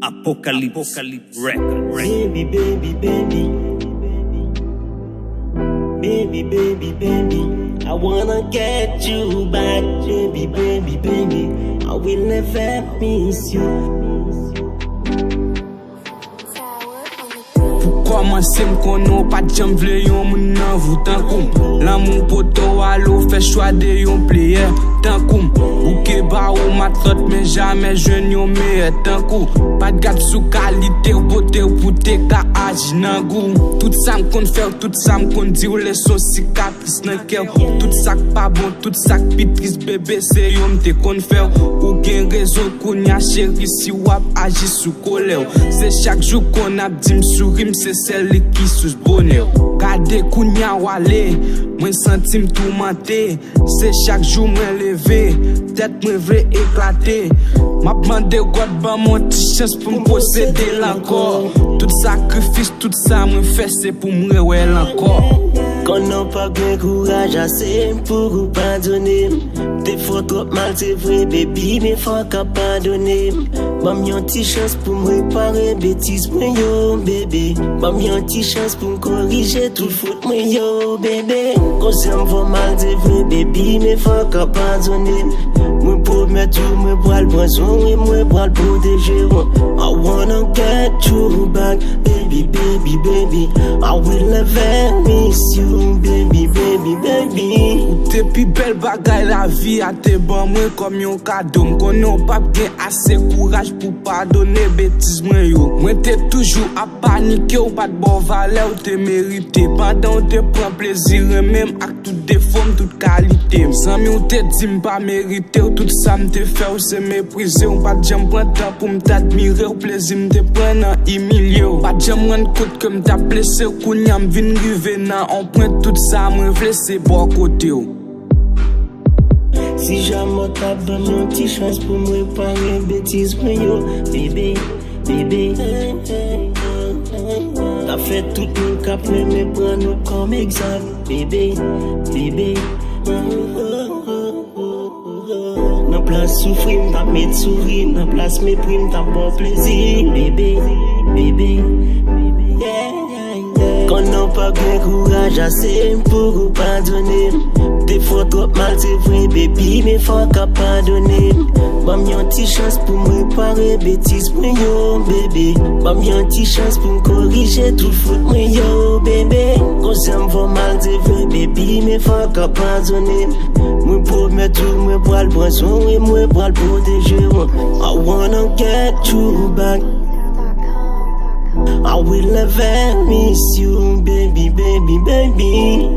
Apocalypse Records. Baby, baby, baby. Baby, baby, baby. I wanna get you back. Baby, baby, baby. I will never miss you. Komanse m konon pa jam vle yon moun nan vou tan koum. L'amour poto alo fè chwa de yon player tan koum. Ou ke ba ou matrot men jamais jwen yon meilleur tan kou. Pas de gap sou qualité ou beauté ou pou te ka aji nan gou. Tout ça m kon fè, tout ça m kon di ou les son cicatrice nan kèw. Tout ça pas bon, tout ça pitris bébé c'est yon te kon fè. Ou gen raison kon ya chéri si wap aji sou kolè. C'est chaque jour qu'on ap di m sourim c'est celle qui sous bonheur. Gade kounya wale, mwen senti m tourmenté. C'est chaque jour mwen levé, tête mwen vle éclater. M'a demandé God ban mon ti chance pour me posséder l'encore. Tout sacrifice, tout ça mwen fait c'est pour me rewel encore. Qu'on n'a pas bien courage assez pour pardonner. Des fois trop mal c'est vrai baby, mais faut qu'à pardonner. Mam yon ti chance pour me réparer bêtise moi yo bébé. Mam yon ti chance pour me corriger tout faute moi yo bébé. Quand ça me va mal c'est vrai baby, mais faut qu'à pardonner. Moi promets tout, moi bois le poisson et moi bois le protéger. I wanna get you back, baby, baby, baby. I will never miss you, baby, baby, baby. Ou te pi bel bagay la vie a te ban mwen comme yon cadeau. M'konon pas gen assez courage pour pardonner bêtise mwen yo. Mwen te toujours à paniquer ou pas de bon valeur ou te mérité. Pendant ou te prend plaisir même ak tout défaut, toute qualité. Sans ou te di m'pas mérité ou tout ça m'te fait ou se mépriser. Ou pas jam prend temps pour m'tadmirer ou plaisir m'te prend nan humilier. Pas jam rend compte que m'ta blessé ou kounya m'vin rive nan. On prend tout ça mwen vle c'est bon côté ou. Si jamais t'as donné une petite chance pour me réparer bêtise moi yo bébé, bébé. T'as fait tout mon cap mais prends-nous comme exemple bébé, bébé. Nan place souffrir m'ta mettre sourire, nan place mépris m'ta bon plaisir bébé, bébé. Qu'on n'a pas bien courage assez pour pardonner. Des fois trop mal c'est vrai baby, mais faut qu'à pardonner. Mam yon ti chance pour me réparer bêtise moi yo bébé. Mam yon ti chance pour me corriger tout faute moi yo bébé. Quand ça me va mal c'est vrai baby, mais faut qu'à pardonner. Moi promets tout, moi bois le poisson et moi bois le protéger. I wanna get you back. I will never miss you, baby, baby, baby.